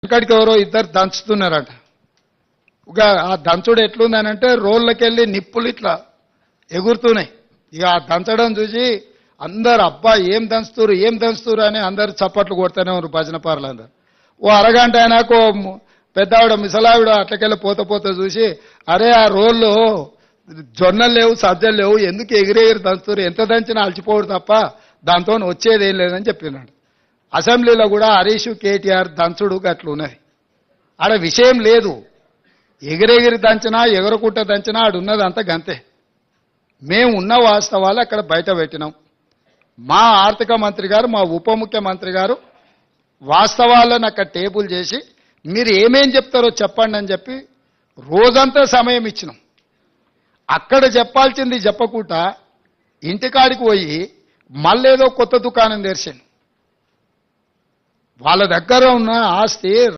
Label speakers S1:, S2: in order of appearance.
S1: ఇక్కడికి ఎవరో ఇద్దరు దంచుతున్నారట. ఇక ఆ దంచుడు ఎట్లుందనంటే రోళ్ళకెళ్ళి నిప్పులు ఇట్లా ఎగురుతున్నాయి. ఇక ఆ దంచడం చూసి అందరు అబ్బా ఏం దంచుతురు అని అందరు చప్పట్లు కొడుతూనే ఉన్నారు భజన పార్లు అందరు. ఓ అరగంట అయినాకో పెద్దావిడ మిసలావిడ అట్లకెళ్ళి పోత చూసి అరే ఆ రోళ్ళు జొన్నలు లేవు సజ్జలు లేవు ఎందుకు ఎగిరెగిరి దంచుతురు, ఎంత దంచినా అలచిపోడు తప్ప దాంతో వచ్చేది ఏం లేదని చెప్పినాడు. అసెంబ్లీలో కూడా హరీష్ కేటీఆర్ దంచుడు గట్లున్నది. ఆడ విషయం లేదు, ఎగిరెగిరి దంచినా ఎగరకుంట దంచినా ఆడున్నదంతా గంతే. మేము ఉన్న వాస్తవాలు అక్కడ బయట పెట్టినాం. మా ఆర్థిక మంత్రి గారు మా ఉప ముఖ్యమంత్రి గారు వాస్తవాలను అక్కడ టేబుల్ చేసి మీరు ఏమేం చెప్తారో చెప్పండి అని చెప్పి రోజంతా సమయం ఇచ్చినాం. అక్కడ చెప్పాల్సింది చెప్పకుండా ఇంటికాడికి పోయి మళ్ళేదో కొత్త దుకాణం తెరిచాను. వాళ్ళ దగ్గర ఉన్న ఆస్తి